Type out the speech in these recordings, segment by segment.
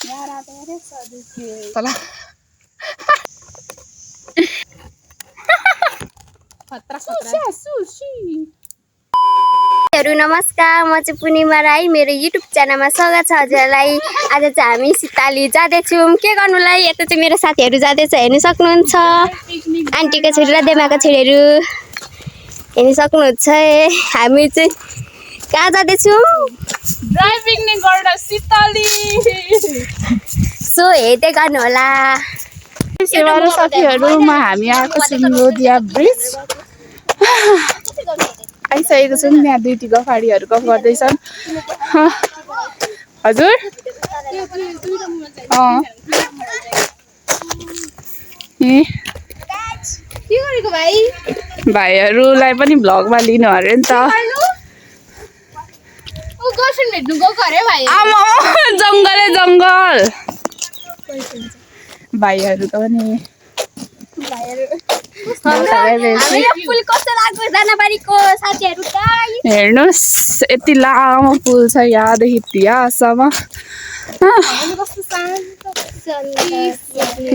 तल नमस्कार, म चाहिँ पूर्णिमा राई। मेरो युट्युब च्यानलमा स्वागत छ हजुरलाई। आज चाहिँ हामी सिताली जाँदैछौँ के गर्नुलाई। यता चाहिँ मेरो साथीहरू जाँदैछ, हेर्नु सक्नुहुन्छ। आन्टीको छोरी र देमाको छोरीहरू हेर्नु सक्नुहुन्छ। हामी चाहिँ कहाँ जाँदैछौँ? ड्राई पिकनिक गर्न सिताली। सो हेर्दै गर्नु होला। साथीहरूमा हामी आएको छौँ लोधिया ब्रिज। आइसकेको छौँ। त्यहाँ दुईटी गफाडीहरू गफ गर्दैछन्। हजुर के गरेको भाइ? भाइहरूलाई पनि भ्लगमा लिनु अरे नि त। आमा जङ्गलै जङ्गल। भाइहरू त पनि हेर्नुहोस्, यति लामो पुल छ यहाँदेखि त्यहाँसम्म।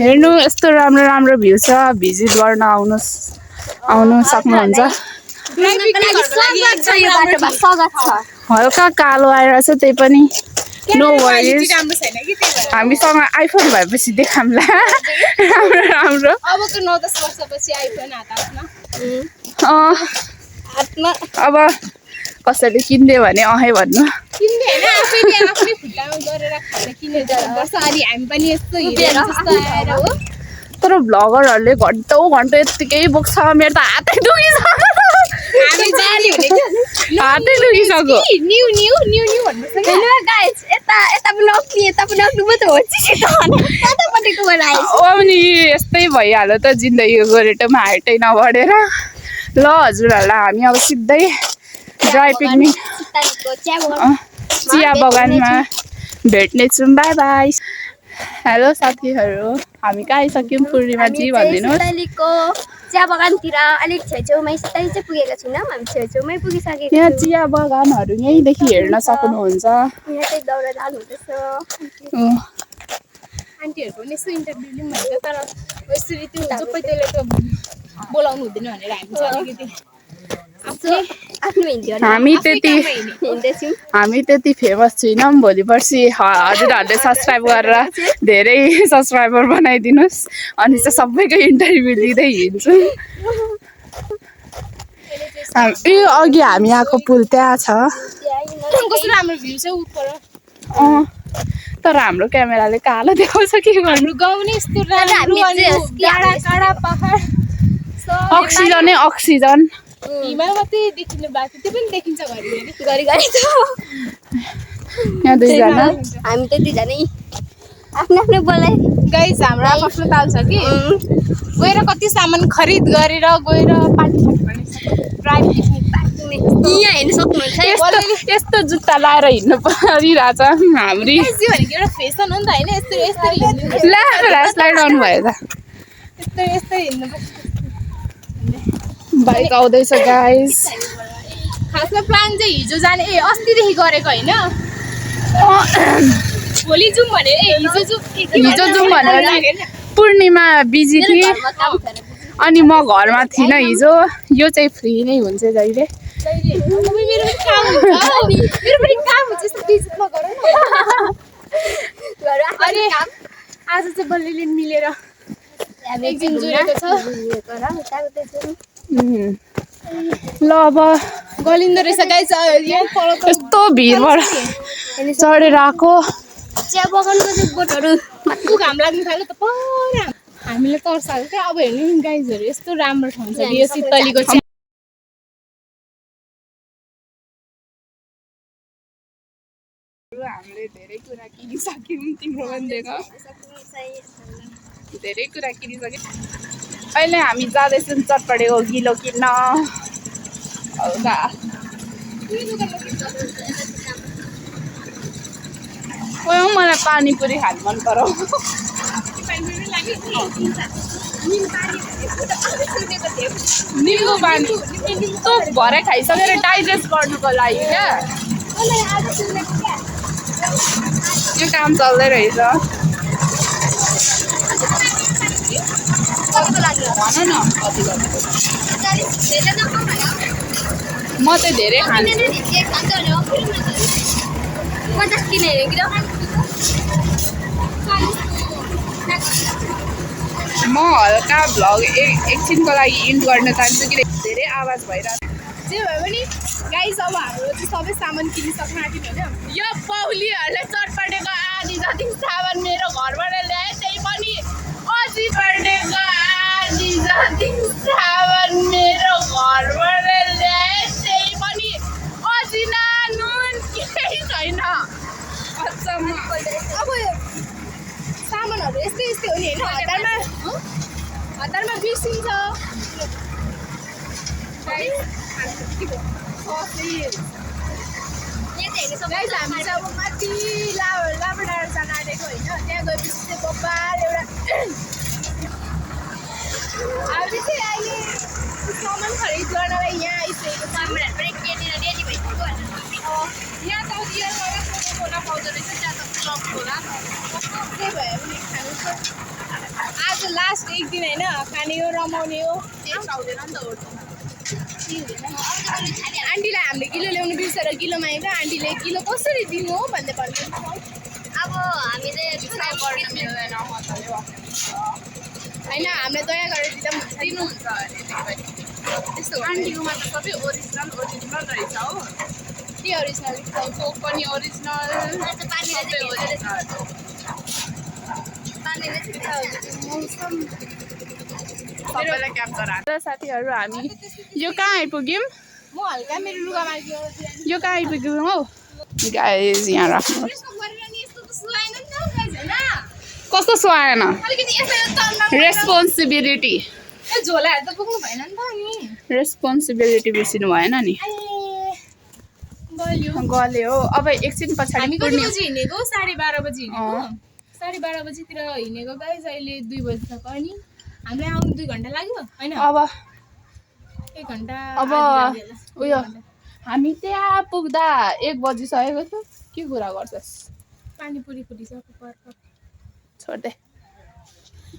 हेर्नु यस्तो राम्रो राम्रो भ्यू छ। भिजिट गर्न आउनु सक्नुहुन्छ। हल्का कालो आइरहेछ, त्यही पनि नो वरिज। हामीसँग आइफोन भएपछि देखाउँला राम्रो राम्रो। अब कसैले किनिदियो भने अहे भन्नु। तर भ्लगरहरूले घन्टौँ घन्टौँ यत्तिकै बोक्छ। मेरो त हातै दुखिसक्यो। हातै दुखिसक्यो। अनि यस्तै भइहाल्यो त जिन्दगीको गोरेटोमा हाइटै नबढेर। ल हजुरहरूलाई हामी अब सिधै ड्राई पिकनिक चिया बगानमा भेट्नेछौँ। By by. हेलो साथीहरू, हामी कहाँ आइसक्यौँ? पूर्णिमाजी भनिदिनुहोस्। चिया बगानतिर अलिक छेउछेउमै सिताली चाहिँ पुगेको छैनौँ। हामी छेउछेउमै पुगिसकेको। यहाँ चिया बगानहरू यहीँदेखि हेर्न सक्नुहुन्छ। यहाँ चाहिँ दौरा जानु हुँदैछ। आन्टीहरूको पनि यसो इन्टरभ्यू लिउँ भनेको, तर यसरी त्यो सबै त्यसले त बोलाउनु हुँदैन भनेर हामी चाहिँ अलिकति हामी त्यति फेमस छैनौँ। भोलि पर्सि हजुरहरूले सब्सक्राइब गरेर धेरै सब्सक्राइबर बनाइदिनुहोस्। अनि चाहिँ सबैको इन्टरभ्यू लिँदै हिँड्छौँ। अघि हामी आएको पुल त्यहाँ छ। कस्तो राम्रो भ्यू छ उपर। तर हाम्रो क्यामेराले कालो देखाउँछ। के गर्नु? गाउँ नै यस्तो राम्रो पहाड, अक्सिजनै अक्सिजन। हिमाल मात्रै देखिनु बाँकी, त्यो पनि देखिन्छ घरिघरि। यहाँ दुईजना, हामी त दुईजनै आफ्नो आफ्नो बोलाइ। गाइस हाम्रो आफ्नो ताल छ कि गएर कति सामान खरिद गरेर गएर पार्टी ड्राई पिकनिक यहाँ हेर्नु सक्नुहुन्छ। यस्तो जुत्ता लाएर हिँड्नु परिरहेछ हाम्री। भनेको एउटा फेसन हो नि त होइन? यस्तरी लाइट आउनु भयो त। यस्तै हिँड्नुपर्छ। बाइक आउँदैछ गाइस। खासमा प्लान चाहिँ हिजो जाने अस्तिदेखि गरेको होइन। भोलि जाउँ भने हिजो जाउँ भनेर पूर्णिमा बिजी थिएँ अनि म घरमा थिइनँ हिजो। यो चाहिँ फ्री नै हुन्छ जहिले। मेरो पनि काम हुन्छ यस्तो बिजी नगर न। अरे आज चाहिँ बल्लले मिलेर एकदिन जुरेको छ। ल अब गलिँदो रहेछ गाइस। यस्तो भिडबाट चढेर आएको। चिया बगानको चाहिँ बोटहरू घाम लाग्नु थाल्यो त पुरा। हामीले तर्साएको क्या। अब हेर्नु नि गाइजहरू, यस्तो राम्रो ठाउँ छ यो सितालीको चिया। हामीले धेरै कुरा किनिसक्यौँ। तिम्रो पनि देख, धेरै कुरा किनिसक्यौँ। अहिले हामी जाँदैछौँ चटपटेको गिलो किन्न। हल्का मलाई पानीपुरी खानु मन पराउ। निम्बु पानी त भरे खाइसकेर डाइजेस्ट गर्नुको लागि क्या। यो काम चल्दै रहेछ। भन न कति कति म चाहिँ धेरै खान्छु। 50 किलो हेरेको म हल्का भ्लग एकछिनको लागि इन्ड गर्न चाहन्छु कि धेरै आवाज भइरहेको जे भए पनि गाइस अब हाम्रो चाहिँ सबै सामान किनिसक्नु आँट्यो होइन। यो पौलीहरूले चटपटेको आधी जति सामान मेरो घरबाट ल्याए त्यही पनि अझै पटेको आधी जति सामान मेरो घरबाट ल्याए त्यही पनि अजिना नुन केही छैन। अचम्म। अब सामानहरू यस्तै यस्तै हो नि होइन। हतारमा बिर्सिन्छ। गाइस हामी चाहिँ अब माथि लाभा जान आँटेको होइन। त्यहाँ गएपछि चाहिँ बब्बाल एउटा हामी चाहिँ अहिले सामान खरिद गर्नलाई यहाँ आइसकेको छ। यहाँ त खोला पाउँदो रहेछ त्यहाँ त क्लब खोला त्यही भयो भने खानु छ। आज लास्ट एक दिन होइन खाने हो रमाउने हो। टेस्ट आउँदैन नि त होटल। आन्टीलाई हामीले किलो ल्याउनु बिर्सेर किलो मागेको आन्टीले किलो कसरी दिनु हो भन्दै भन्नु। अब हामीले गर्न मिल्दैन मजाले होइन हामीलाई दया गरेर दिँदा पनि दिनुहुन्छ त्यस्तो आन्टीकोमा त सबै ओरिजिनल रहेछ हो। के ओरिजिनल सोप पनि ओरिजिनल सबै ओरिजिनल। सबैलाई क्याप्चर हाल्छ। साथीहरू हामी यो कहाँ आइपुग्यौँ? म हल्का मेरो लुगा माग्यो। यो कहाँ आइपुग्यौँ हौ गाइस यहाँ राख्नु। कस्तो सुहाएन? रेस्पोन्सिबिलिटी झोलाहरू त पुग्नु भएन नि त नि। रेस्पोन्सिबिलिटी बिर्सिनु भएन नि। गल्यो हो। अब एकछिन पछाडि हामी कति बजी हिँडेको? 12:30 बजी हिँडेको। 12:30 बजीतिर हिँडेको गाइस अहिले 2 बजिसक्यो। अनि हामीलाई आउनु 2 घन्टा लाग्यो होइन। अब 1 घन्टा अब उयो हामी त्यहाँ पुग्दा 1 बजिसकेको थियो। के कुरा गर्छस्? पानीपुरी फुटिसक्यो। छोड्दे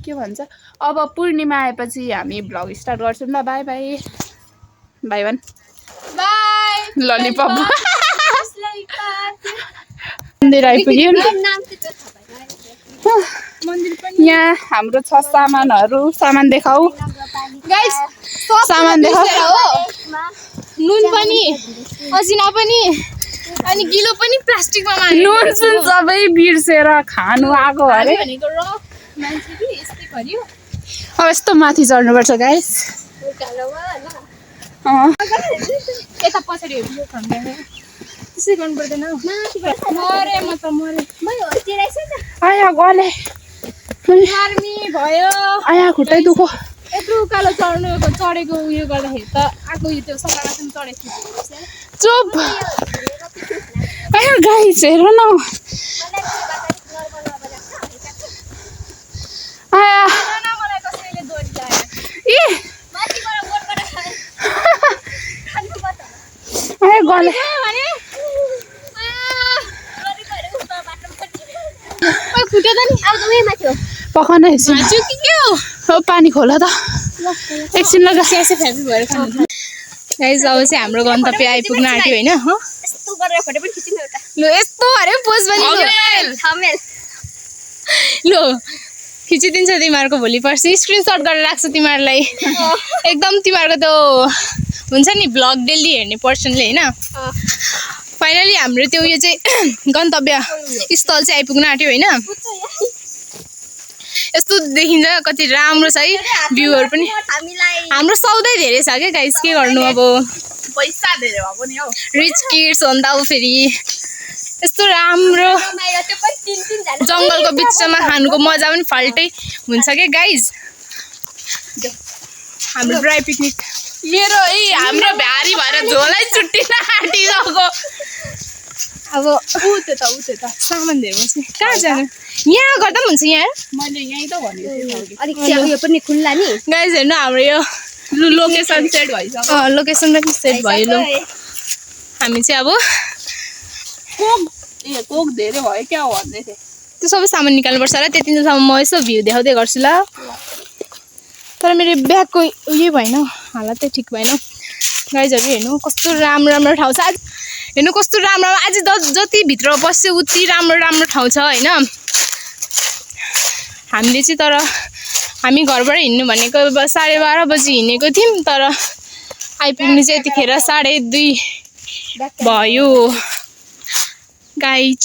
के भन्छ। अब पूर्णिमा आएपछि हामी भ्लग स्टार्ट गर्छौँ ल। बाई बाई बाई भन्। बाई ललिपप मन्दिर आइपुग्यौँ। मन्दिर पनि यहाँ हाम्रो छ सामानहरू। सामान देखाऊ गाइस सामान देखाऊ। नुन पनि अजिना पनि अनि किलो पनि प्लास्टिकमा माग्यो। नुन सुन सबै बिर्सेर खानु आएको अरे। भनेको र मान्छे कि यस्तै गर्यो। अब यस्तो माथि चढ्नुपर्छ गाइस। यता पछाडि हेर्नु खण्डा त्यसै गर्नु पर्दैन। मरे म त मरे। आया गले गर्मी भयो। आया खुट्टै दुखो। यत्रो उकालो चढेको उयो गर्दाखेरि त आएको यो त्यो सकारासम्म चढेको थियो। चुप आया गाइस हेर न। आया मलाई कसैले दोरी लगायो। ए आया गले खुट्यो त नि पकाउन एकछिन भाँच्यो कि के हो? हो पानी खोला त एकछिन लगा। स्यासे फ्यापी भएर खानु गाइस अब चाहिँ हाम्रो गन्तव्य आइपुग्न आँट्यो होइन। लु यस्तो अरे पोज पनि लु खिचिदिन्छ तिमीहरूको भोलि पर्सि स्क्रिनसट गरेर राख्छु तिमीहरूलाई। एकदम तिमीहरूको त्यो हुन्छ नि भ्लग डेली हेर्ने पर्सनले होइन। फाइनली हाम्रो त्यो उयो चाहिँ गन्तव्य स्थल चाहिँ आइपुग्न आँट्यो होइन। यस्तो देखिन्छ कति राम्रो छ है भ्यूहरू पनि। हाम्रो सौदै धेरै छ क्या गाइस के गर्नु अब पैसा धेरै भए पनि हौ। रिच किड्स भन्दा फेरि यस्तो राम्रो जङ्गलको बिचमा खानुको मजा पनि फाल्टै हुन्छ क्या गाइस। हाम्रो ड्राई पिकनिक मेरो हाम्रो भ्यारी भएर झोलै चुट्टिन आँटिसक्यो। अब उतै त सामान धेरै बस्ने कहाँ जानु? यहाँ गर्दा पनि हुन्छ यहाँ। मैले यहीँ त भनेको उयो पनि खुल्ला नि। गाइस हेर्नु हाम्रो यो लोकेसन सेट भइसक्यो। लोकेसन पनि सेट भयो। लो हामी चाहिँ अब ए कोक धेरै भयो क्या हो भन्दै थिए। त्यो सबै सामान निकाल्नुपर्छ र त्यतिसम्म म यसो भ्यू देखाउँदै गर्छु ल। तर मेरो ब्यागको उयो भएन, हालतै ठिक भएन। गाइजहरू हेर्नु कस्तो राम्रो राम्रो ठाउँ छ, आज हेर्नु कस्तो राम्रो आज जति भित्र बस्यो उति राम्रो राम्रो ठाउँ छ होइन। हामीले चाहिँ तर हामी घरबाट हिँड्नु भनेको 12:30 बजी हिँडेको थियौँ, तर आइपुग्नु चाहिँ यतिखेर 2:30 भयो गाइज।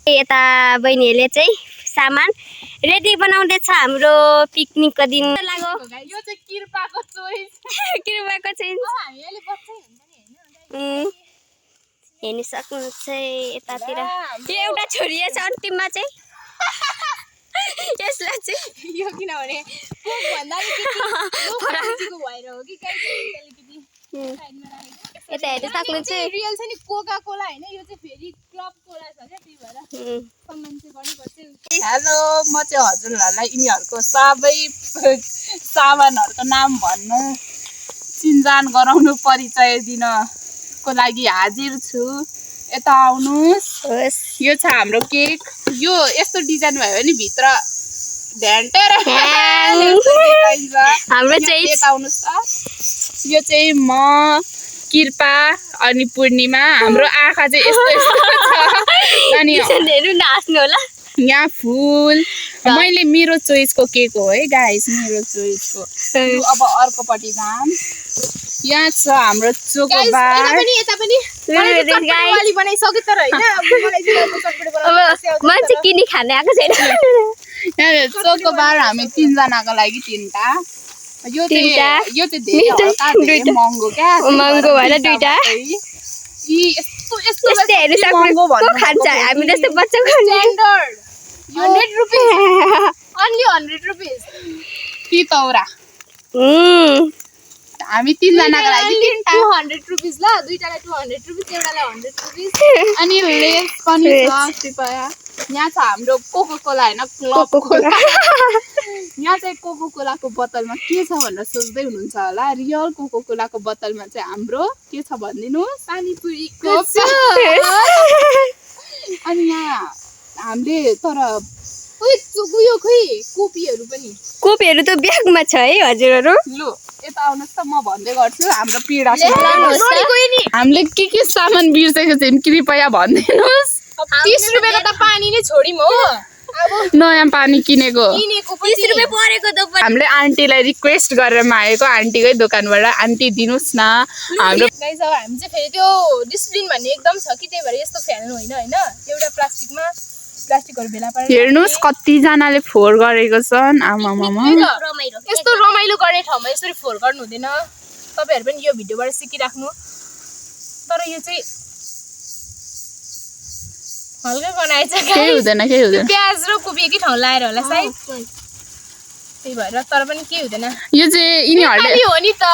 यता बहिनीहरूले चाहिँ सामान रेडी बनाउँदैछ हाम्रो पिकनिकको दिन लाग्यो। यो चाहिँ कृपाको चोइस। कृपाको चाहिँ हामीले बस्छै हुन्छ नि हैन। हेर्नु सक्नुहुन्छ यतातिर यो एउटा छोरी छ अन्तिममा चाहिँ यसलाई चाहिँ यो किनभने कोक भन्दा नि त्यति भएर हो कि गाइस साइडमा राखेको। यता हेर्नु सक्नुहुन्छ रियल छ नि कोका कोला हैन, यो चाहिँ फेरि क्लब कोला छ क्या, त्यही भएर सम्मान चाहिँ गर्नुपर्छ। हेलो, म चाहिँ हजुरहरूलाई यिनीहरूको सबै सामानहरूको नाम भन्नु चिनजान गराउनु परिचय दिनको लागि हाजिर छु। यता आउनुहोस्। यो छ हाम्रो केक। यो यस्तो डिजाइन भयो भने भित्र ढ्यान्टेर हाम्रो चाहिँ यता आउनुहोस् त। यो चाहिँ म कृपा अनि पूर्णिमा। हाम्रो आँखा चाहिँ यस्तो यस्तो छ अनि हेर्नु नाच्नु होला। यहाँ फुल मैले मेरो चोइसको केक हो है गाइस, मेरो चोइसको। अब अर्कोपट्टि जाम। यहाँ छ हाम्रो चोकोबार। यता पनि चटपटी बनाइसके तर हैन, अब मलाई चाहिँ चटपटी बनाउनु अब मान्छे किनी खाने आएको छैन। यहाँ चोकोबार हामी 3 जनाको लागि 3टा। यो चाहिँ धेरै हल्का धेरै महँगो क्या, महँगो भएर 2टा। यस्तो यस्तो यस्तै हेर्नु सक्नु को खान्छ हामी जस्तो बच्चा स्ट्यान्डर्ड 100 रुपैयाँ ओन्ली 100 रुपैयाँ कि तौरा। हामी 3 जनाको लागि 3टा 200 रुपैयाँ ल, दुईटालाई 200 रुपैयाँ, एउटालाई 100 रुपैयाँ। अनि लेस पनि छ कृपया। यहाँ छ हाम्रो कोको कोला हैन, क्लब कोला। यहाँ चाहिँ कोको कोलाको बोतलमा के छ भनेर सोच्दै हुनुहुन्छ होला। रियल कोको कोलाको बोतलमा चाहिँ हाम्रो के छ भनिदिनुहोस्, पानीपुरी कोक छ। अनि यहाँ हामीले तर उयो खोइ कोपीहरू पनि, कोपीहरू त ब्यागमा छ है हजुरहरू। लु यता आउनुहोस् त, म भन्दै गर्छु हाम्रो पीडा। हामीले के सामान बिर्सेको चाहिँ कृपया भनिदिनुहोस्। 30 रुपैयाँको त पानी नै छोडिम हो। अब नयाँ पानी किनेको 30 रुपैयाँ परेको त हामीले आन्टीलाई रिक्वेस्ट गरेर मागेको, आन्टीकै दोकानबाट। आन्टी दिनुहोस् न हाम्रो। गाइस अब हामी चाहिँ फेरि त्यो डिसिप्लिन भन्ने एकदम छ कि, त्यही भएर यस्तो फ्याल्नु होइन होइन, एउटा प्लास्टिकहरू भेला पारेर हेर्नुहोस् कतिजनाले फोहोर गरेको छन्। आमामामा यस्तो रमाइलो गर्ने ठाउँमा यसरी फोहोर गर्नु हुँदैन। तपाईँहरू पनि यो भिडियोबाट सिकिराख्नु। तर यो चाहिँ हल्का बनाएछ, केही हुँदैन केही हुँदैन। प्याज र कोपी एकै ठाउँ लाएर होला सायद, त्यही भएर। तर पनि केही हुँदैन, यो चाहिँ यिनीहरूले हो नि त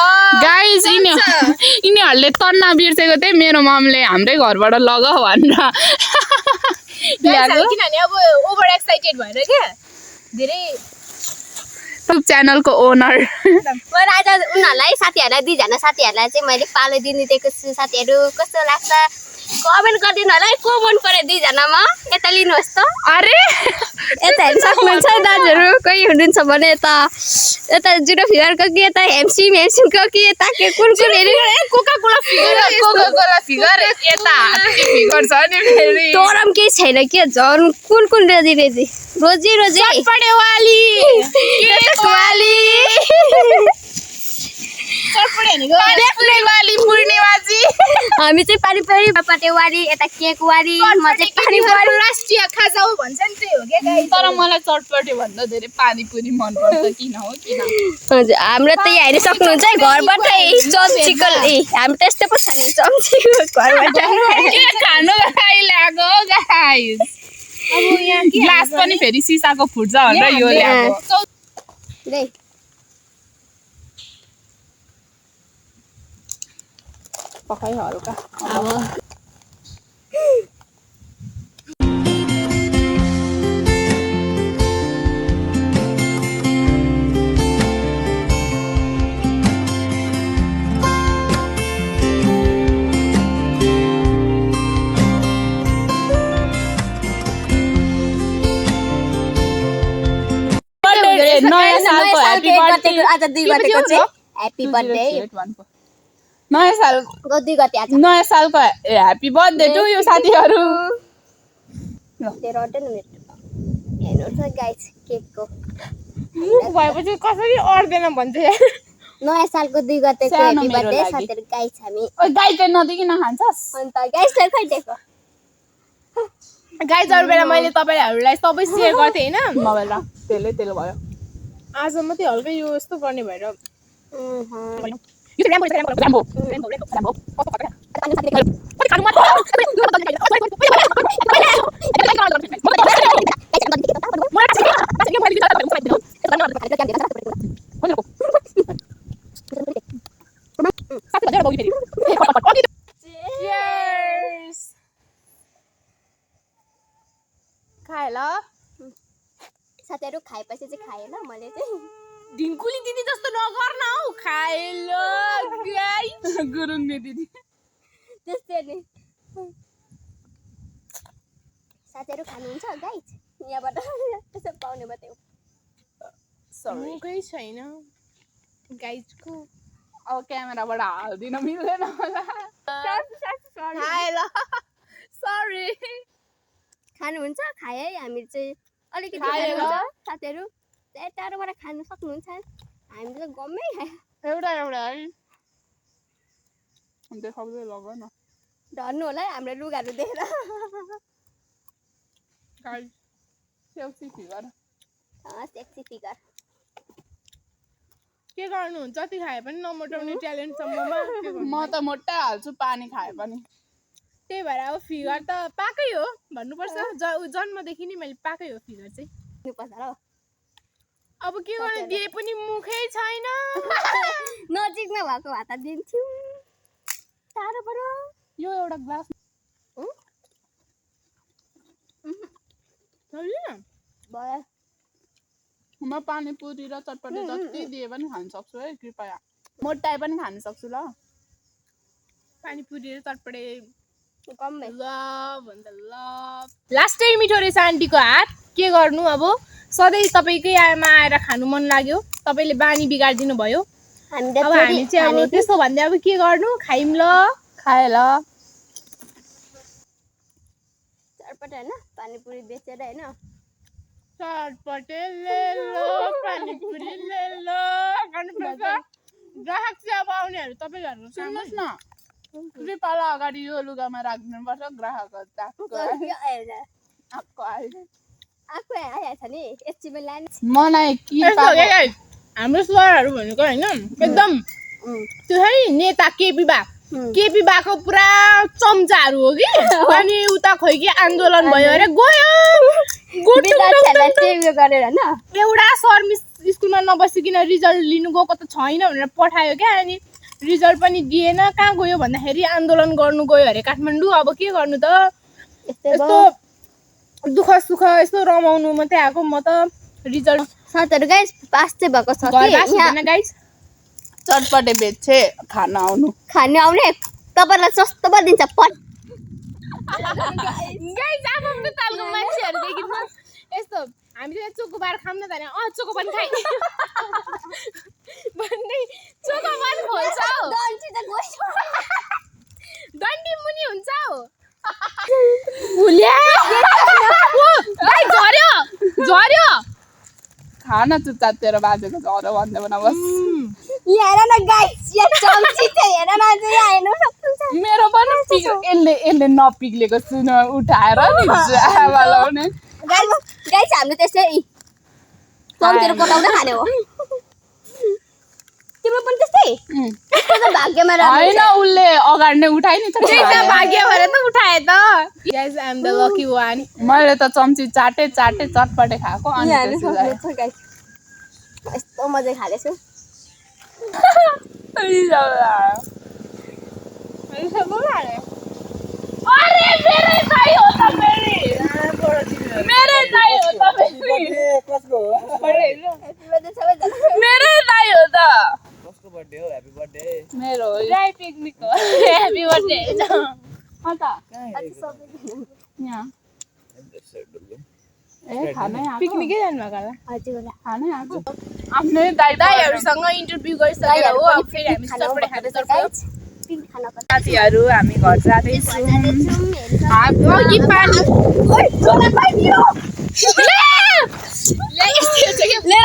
गाइस। यिनीहरूले तन्ना बिर्सेको थिएँ, मेरो ममले हाम्रै घरबाट लगा भनेर ल्याएको। किनभने अब ओभर एक्साइटेड भएर क्या धेरै। सब च्यानलको ओनर मैले आज उनीहरूलाई साथीहरूलाई 2जना साथीहरूलाई चाहिँ मैले पालो दिएको छु। साथीहरू कस्तो लाग्छ कमेन्ट गरिदिनु होला है, को मन पर्यो 2जनामा। यता लिनुहोस् त। अरे यता हेर्नु सक्नुहुन्छ दाजुहरू, कोही हुनुहुन्छ भने यता 0 फिगरको कि यता हेमसिमको कि यता के कुन हेर्नु कोका कोला फिगर यता हात्ती फिगर छ नि फेरि। तोरम केही छैन के झन् कुन रोजी पडेवाली पूर्णिमाजी। हामी चाहिँ पानीपुरी पटेवाली, यता केकवाली, म चाहिँ पानीपुरी। राष्ट्रिय खाजा हो भन्छ नि, त्यही हो क्या गाइस। तर मलाई चटपटे भन्दा धेरै पानीपुरी मनपर्छ। किन हो किन? हजुर हाम्रो त यहाँ हेर्नु सक्नुहुन्छ है, घरबाटै चम्चीको हामी त्यस्तै पो छ नि, चम्चीको घरबाट के खानु ल्याएको गाइस। अब यहाँ ग्लास पनि फेरि सिसाको फुट्छ भनेर यो ल्याएको। पकाइ हल्का अब नयाँ सालको ह्यापी बर्थडे आज 2 गतेको चाहिँ ह्यापी बर्थडे नयाँ सालको 2 गते आज नयाँ सालको ह्यापी बर्थडे टु यु साथीहरू। तेरो अटेन हेर्नुहोस् गाइस केकको मुख भएपछि कसरी अड्दैन भन्छ यार। नयाँ सालको 2 गतेको सानो ह्यापी मेरो बर्थडे लागि। साथीहरू गाइस हामी ओइ गाई चाहिँ नदिकिन खान्छस्? अन्त गाइसलाई खै दिएको गाइज अरू बेला मैले तपाईँहरूलाई सबै सेयर गर्थेँ होइन, मोबाइल राख, त्यसले भयो। आज मात्रै हल्का यो यस्तो गर्ने भएर यो चाहिँ ऱ्याम्बो ऱ्याम्बो ऱ्याम्बो कस्तो खतरा कति खानु मन खाए ल साथीहरू खाएपछि चाहिँ खाएँ ल मैले चाहिँ ढिङ्कुली दिदी जस्तो नगर्न हौ। खाए ल गाइस गुरुङने दिदी त्यस्तै नि साथीहरू खानुहुन्छ गाइस यहाँबाट त्यसो पाउने मात्रै हो मुखै छैन गाइजको। अब क्यामेराबाट हाल्दिन मिल्दैन होला। खाए ल सरी। खानुहुन्छ खाए है हामी चाहिँ अलिकति खाएँ ल। खानुहुन्छ साथीहरू त्यही टाढोबाट खानु सक्नुहुन्छ हामी त गम्मै खायो एउटा है देखाउँदै लग न डर्नु होला है हाम्रो लुगाहरू देखेर guys selfie figure sexy figure के गर्नु जति खाए पनि नमोटाउने ट्यालेन्ट छ ममा। म त मोटा हाल्छु पानी खाए पनि। त्यही भएर अब फिगर त पाकै हो भन्नुपर्छ। जन्मदेखि नै मैले पाकै हो फिगर चाहिँ। पर्छ र अब के गर्नु दिए पनि मुखै छैन। नजिकमा भएको भात दिन्थ्यौँ टाढोबाट यो एउटा ग्लास भयो म पानीपुरी र चटपटी जति दिए पनि खान सक्छु है कृपया। मोटाए पनि खान सक्छु ल। पानीपुरी र चटपटे कम्मै लभ भन्दा लभ। लास्टै मिठो रहेछ आन्टीको हात। के गर्नु अब सधैँ तपाईँकै आमा आएर खानु मन लाग्यो, तपाईँले बानी बिगारिदिनु भयो। अब हामी चाहिँ अब त्यसो भन्दै अब के गर्नु खाइम ल खाए ल। चटपटे होइन पानीपुरी बेचेर होइन चटपटे ले लो पानीपुरी ले लो गर्नुपर्छ। ग्राहक चाहिँ अब आउनेहरू तपाईँहरूको सुन्नुहोस् न कृपालाई अगाडि यो लुगामा राख्नुपर्छ ग्राहकहरू आएको आयो। आफै आइहाल्छ नि एकछिनमा लाने मलाई हाम्रो सरहरू भनेको होइन एकदम त्यो है नेता केपी बाको पुरा चम्चाहरू हो कि। अनि उता खोइ कि आन्दोलन भयो अरे गयो गरेर होइन एउटा सर मिस स्कुलमा नबसिकन रिजल्ट लिनु गएको त छैन भनेर पठायो क्या। अनि रिजल्ट पनि दिएन। कहाँ गयो भन्दाखेरि आन्दोलन गर्नु गयो अरे काठमाडौँ। अब के गर्नु त यस्तो दुःख सुख यस्तो रमाउनु मात्रै आएको। म त रिजल्ट साथीहरू गाइस पास चाहिँ भएको छ कि गाइस चटपटे बेच्छे खान आउनु खानु आउने तपाईँलाई सस्तो पो दिन्छ पट गाइस आफ्नो तालको मान्छेहरू देखिन्छ यस्तो हामी चाहिँ चोकोबार खाऊँ न त चोकोबार खाइ भन्दै चोकोबार खोल्छ हौ। डन्डी मुनि हुन्छ हौ। झर्यो खान चुच्चा तेरो बाजेको झरो भन्दै बना बस। हेर न गाइस यहाँ चम्ची चाहिँ हेर न चाहिँ हेर्नु सक्नुहुन्छ मेरो पनि यसले नपिग्लेको सुन उठाएर लगाउने गाइस हामीले त्यस्तै चम्चीहरू कटाउँदै खाने हो। तिम्रो पनि त्यस्तै भाग्यमा होइन उसले अगाडि नै उठाइ नि त भाग्य भएर त उठाए त। Guys I am the lucky one. मैले त चम्ची चाटे चटपटे खाएको अनि यस्तो मजा खाँदैछु मेरो ड्राई पिकनिक हो। ह्यापी बर्थडे ए खानै आएको पिकनिकै जानुभएको होला हजुर होला खानै आएको आफ्नै दाइ दाइहरूसँग इन्टरभ्यू गरिसकेर हो अब फेरि हामी चटपटे खाँदै जान्छौँ पिकनिक खान पर्छ साथीहरू हामी घर जाँदैछौँ अघि पानी ओइ छोरा पानी हो ले यस्तो छ के ले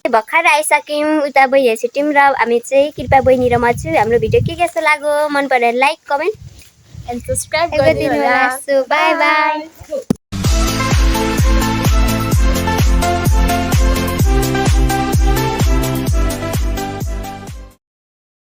भर्खर आइसक्यौँ उता बहिनी छुट्यौँ र हामी चाहिँ कृपा बहिनी र म छु हाम्रो भिडियो के कस्तो लाग्यो मन परेर लाइक कमेन्ट एन्ड सब्स्क्राइब गरिदिनु होला सो बाई बाई